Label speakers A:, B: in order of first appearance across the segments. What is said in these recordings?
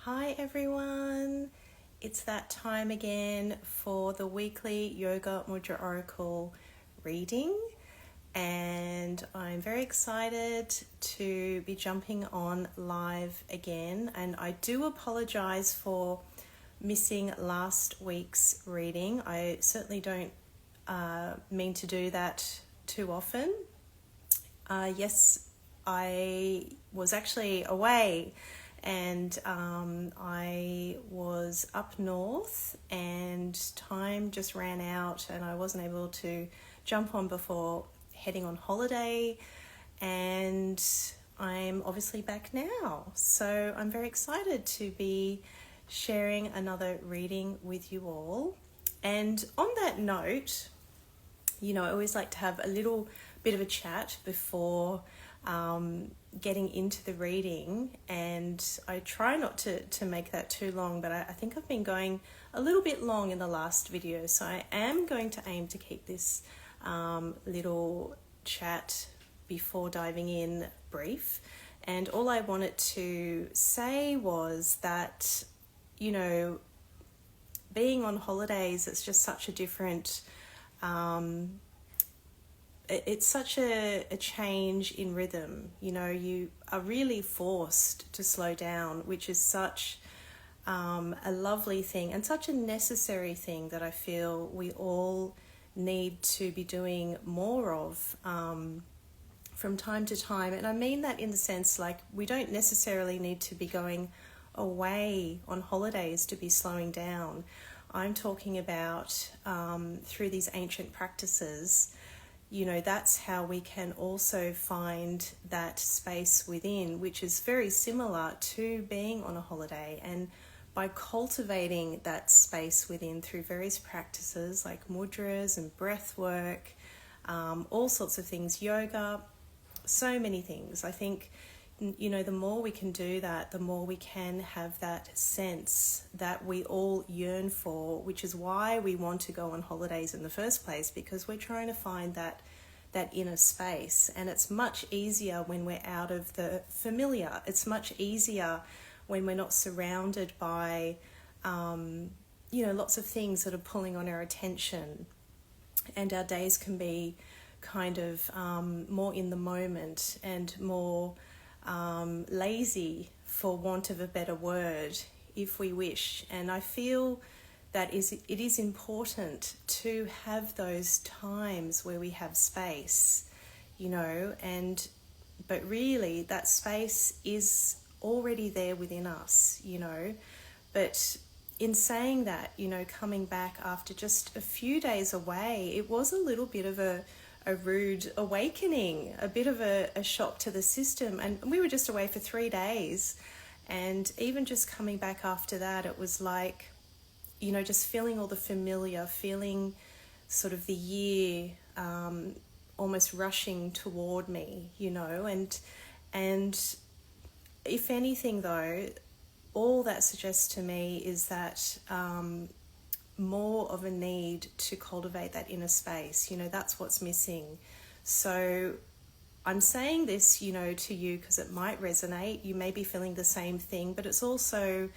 A: Hi everyone, it's that time again for the weekly Yoga Mudra Oracle reading, and I'm very excited to be jumping on live again. And I do apologize for missing last week's reading. I certainly don't mean to do that too often. Yes, I was actually away, and I was up north and time just ran out and I wasn't able to jump on before heading on holiday, and I'm obviously back now. So I'm very excited to be sharing another reading with you all. And on that note, I always like to have a little bit of a chat before getting into the reading, and I try not to make that too long, but I think I've been going a little bit long in the last video, so I am going to aim to keep this little chat before diving in brief. And all I wanted to say was that, being on holidays, it's just such a different it's such a change in rhythm. You are really forced to slow down, which is such a lovely thing and such a necessary thing that I feel we all need to be doing more of from time to time. And I mean that in the sense, like, we don't necessarily need to be going away on holidays to be slowing down. I'm talking about through these ancient practices, that's how we can also find that space within, which is very similar to being on a holiday. And by cultivating that space within through various practices like mudras and breath work, all sorts of things, yoga, so many things. I think, the more we can do that, the more we can have that sense that we all yearn for, which is why we want to go on holidays in the first place, because we're trying to find that inner space. And it's much easier when we're out of the familiar. It's much easier when we're not surrounded by, lots of things that are pulling on our attention, and our days can be kind of more in the moment and more lazy, for want of a better word, if we wish. And I feel that it is important to have those times where we have space, but really that space is already there within us, but in saying that, coming back after just a few days away, it was a little bit of a rude awakening, a bit of a shock to the system. And we were just away for 3 days, and even just coming back after that, it was like, just feeling all the familiar, feeling sort of the year almost rushing toward me, and if anything though, all that suggests to me is that more of a need to cultivate that inner space. That's what's missing. So I'm saying this, to you because it might resonate. You may be feeling the same thing, but it's also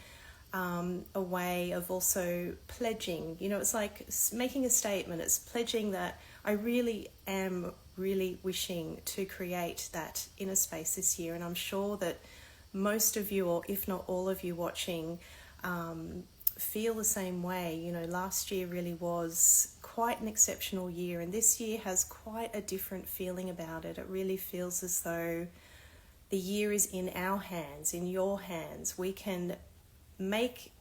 A: a way of also pledging. It's like making a statement. It's pledging that I really am really wishing to create that inner space this year. And I'm sure that most of you, or if not all of you watching, feel the same way. Last year really was quite an exceptional year, and this year has quite a different feeling about it. It really feels as though the year is in our hands, in your hands. We can make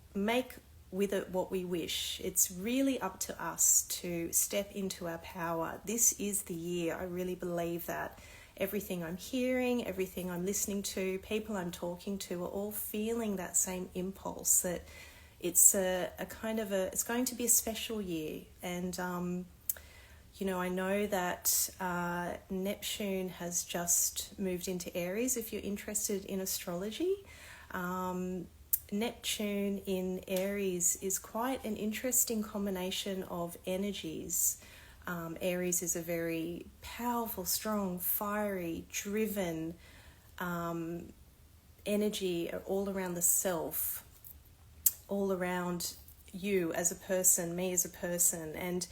A: with it what we wish. It's really up to us to step into our power. This is the year. I really believe that. Everything I'm hearing, everything I'm listening to, people I'm talking to are all feeling that same impulse, that it's it's going to be a special year. And I know that Neptune has just moved into Aries. If you're interested in astrology, Neptune in Aries is quite an interesting combination of energies. Aries is a very powerful, strong, fiery, driven energy all around the self. all around you as a person, me as a person. And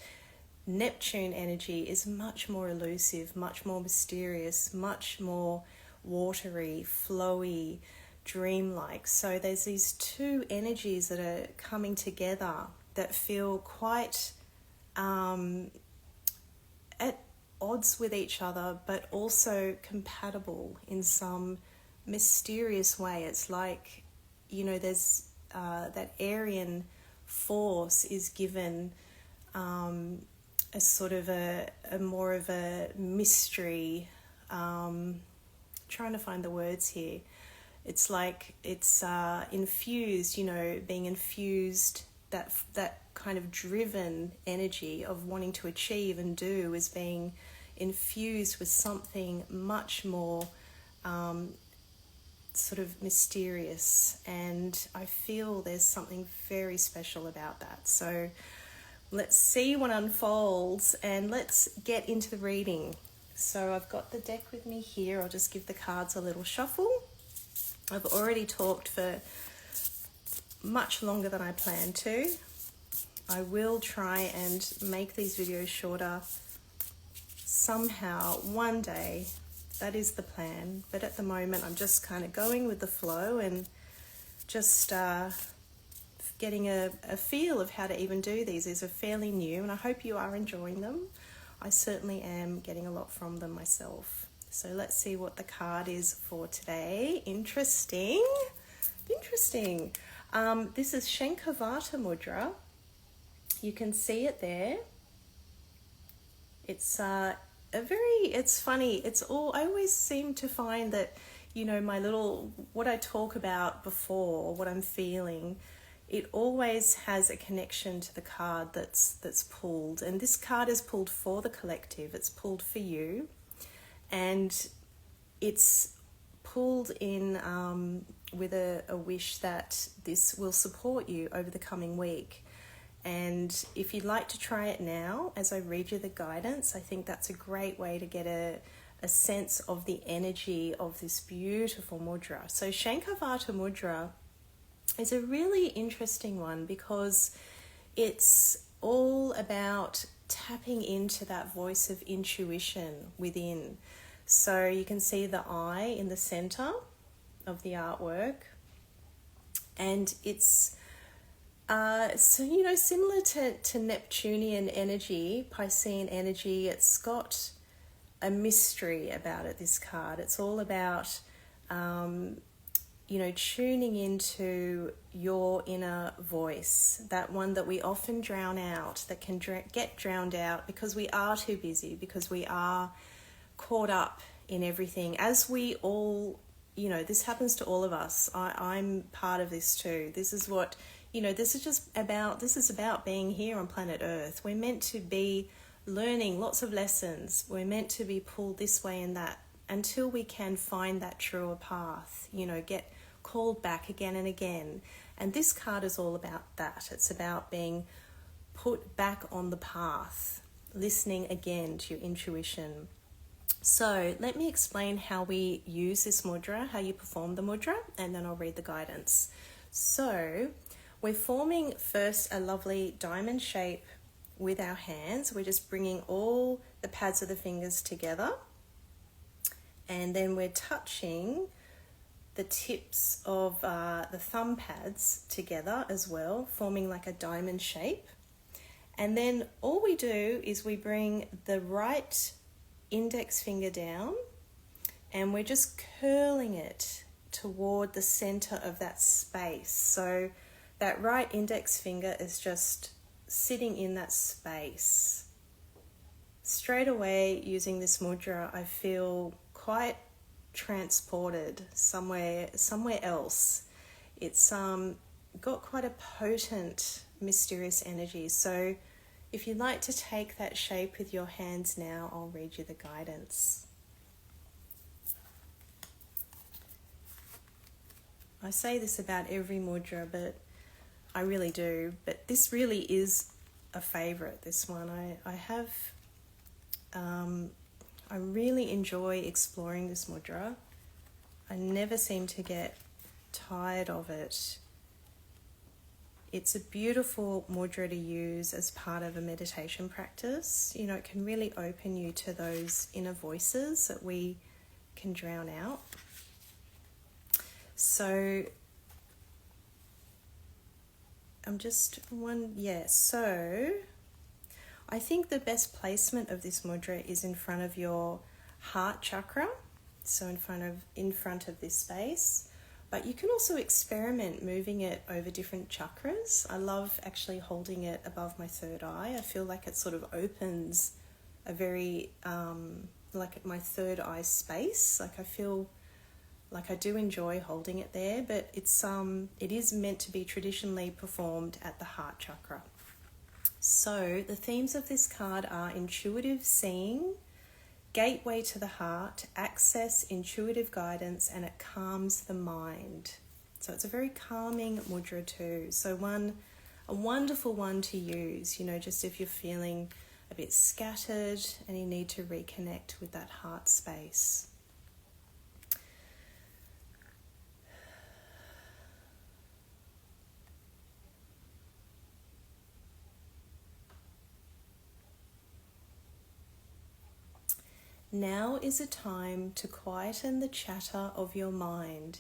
A: Neptune energy is much more elusive, much more mysterious, much more watery, flowy, dreamlike. So there's these two energies that are coming together that feel quite at odds with each other, but also compatible in some mysterious way. It's like, there's that Aryan force is given as sort of a more of a mystery, trying to find the words here. It's like it's infused, being infused, that kind of driven energy of wanting to achieve and do is being infused with something much more sort of mysterious. And I feel there's something very special about that. So let's see what unfolds and let's get into the reading. So I've got the deck with me here. I'll just give the cards a little shuffle. I've already talked for much longer than I planned to. I will try and make these videos shorter somehow one day. That is the plan. But at the moment, I'm just kind of going with the flow and just getting a feel of how to even do these. These are fairly new, and I hope you are enjoying them. I certainly am getting a lot from them myself. So let's see what the card is for today. Interesting. This is Shankhavarta Mudra. You can see it there. It's it's funny. I always seem to find that, what I talk about before, what I'm feeling, it always has a connection to the card that's pulled. And this card is pulled for the collective. It's pulled for you. And it's pulled in with a wish that this will support you over the coming week. And if you'd like to try it now, as I read you the guidance, I think that's a great way to get a sense of the energy of this beautiful mudra. So Shankhavarta Mudra is a really interesting one because it's all about tapping into that voice of intuition within. So you can see the eye in the center of the artwork, and it's similar to Neptunian energy, Piscean energy. It's got a mystery about it, this card. It's all about tuning into your inner voice, that one that we often drown out, that can get drowned out because we are too busy, because we are caught up in everything, as we all, this happens to all of us. I'm part of this too. This is what, this is about being here on planet Earth. We're meant to be learning lots of lessons. We're meant to be pulled this way and that until we can find that truer path, get called back again and again. And this card is all about that. It's about being put back on the path, listening again to your intuition. So let me explain how we use this mudra, how you perform the mudra, and then I'll read the guidance. So we're forming first a lovely diamond shape with our hands. We're just bringing all the pads of the fingers together, and then we're touching the tips of the thumb pads together as well, forming like a diamond shape. And then all we do is we bring the right index finger down and we're just curling it toward the center of that space. So that right index finger is just sitting in that space. Straight away, using this mudra, I feel quite transported somewhere else. It's got quite a potent, mysterious energy. So if you'd like to take that shape with your hands now, I'll read you the guidance. I say this about every mudra, but I really do. But this really is a favorite, this one. I really enjoy exploring this mudra. I never seem to get tired of it. It's a beautiful mudra to use as part of a meditation practice. You know, it can really open you to those inner voices that we can drown out. So so I think the best placement of this mudra is in front of your heart chakra, so in front of this space. But you can also experiment moving it over different chakras. I love actually holding it above my third eye. I feel like it sort of opens a very, like my third eye space. Like I feel like I do enjoy holding it there, but it is meant to be traditionally performed at the heart chakra. So the themes of this card are intuitive seeing, gateway to the heart, access intuitive guidance, and it calms the mind. So it's a very calming mudra too. So a wonderful one to use, you know, just if you're feeling a bit scattered and you need to reconnect with that heart space. Now is a time to quieten the chatter of your mind,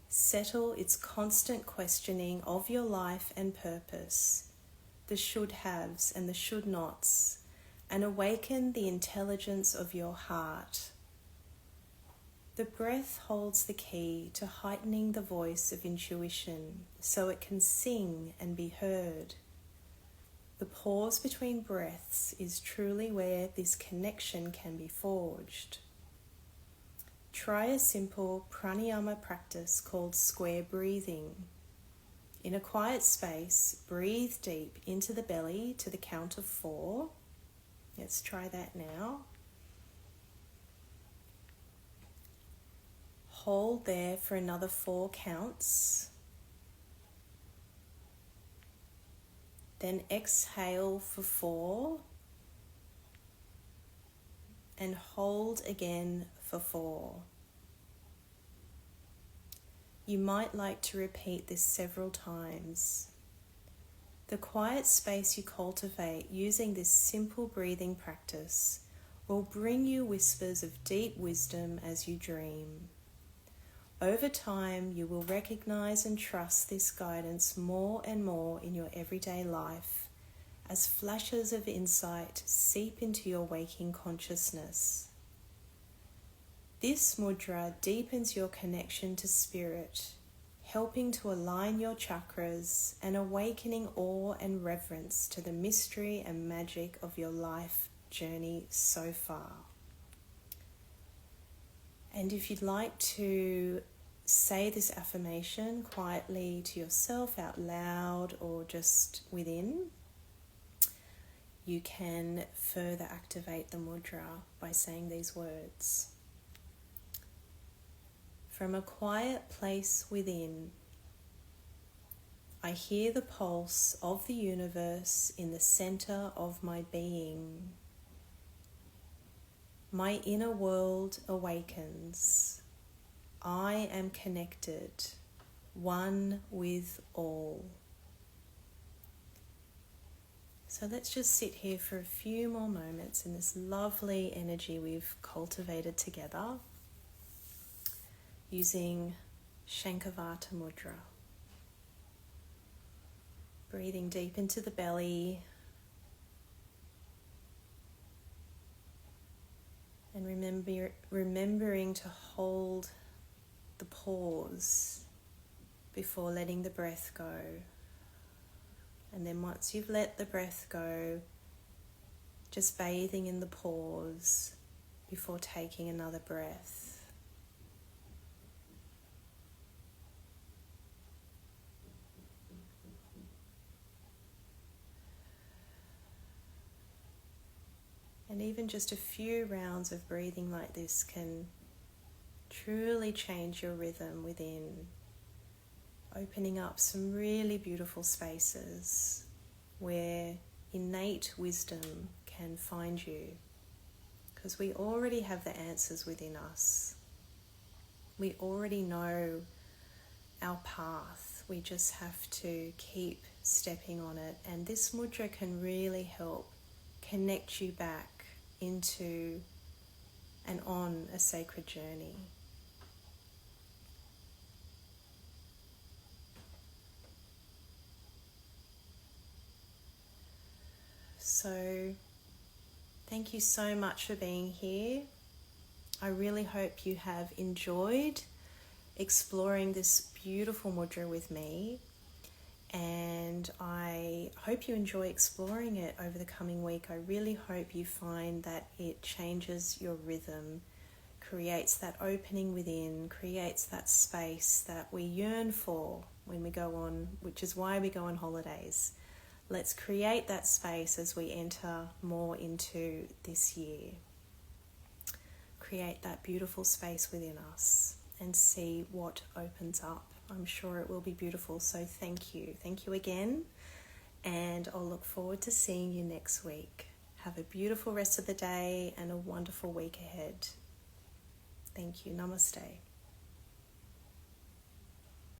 A: settle its constant questioning of your life and purpose, the should-haves and the should-nots, and awaken the intelligence of your heart. The breath holds the key to heightening the voice of intuition so it can sing and be heard. The pause between breaths is truly where this connection can be forged. Try a simple pranayama practice called square breathing. In a quiet space, breathe deep into the belly to the count of 4. Let's try that now. Hold there for another 4 counts. Then exhale for 4 and hold again for 4. You might like to repeat this several times. The quiet space you cultivate using this simple breathing practice will bring you whispers of deep wisdom as you dream. Over time, you will recognize and trust this guidance more and more in your everyday life as flashes of insight seep into your waking consciousness. This mudra deepens your connection to spirit, helping to align your chakras and awakening awe and reverence to the mystery and magic of your life journey so far. And if you'd like to say this affirmation quietly to yourself out loud or just within, you can further activate the mudra by saying these words. From a quiet place within, I hear the pulse of the universe in the center of my being. My inner world awakens. I am connected, one with all. So let's just sit here for a few more moments in this lovely energy we've cultivated together using Shankhavarta Mudra. Breathing deep into the belly. And remembering to hold the pause before letting the breath go. And then once you've let the breath go, just bathing in the pause before taking another breath. And even just a few rounds of breathing like this can truly change your rhythm within, opening up some really beautiful spaces where innate wisdom can find you, because we already have the answers within us. We already know our path. we just have to keep stepping on it. And this mudra can really help connect you back into and on a sacred journey. So thank you so much for being here. I really hope you have enjoyed exploring this beautiful mudra with me, and I hope you enjoy exploring it over the coming week. I really hope you find that it changes your rhythm, creates that opening within, creates that space that we yearn for when we go on, which is why we go on holidays. Let's create that space as we enter more into this year. Create that beautiful space within us and see what opens up. I'm sure it will be beautiful. So thank you. Thank you again. And I'll look forward to seeing you next week. Have a beautiful rest of the day and a wonderful week ahead. Thank you. Namaste.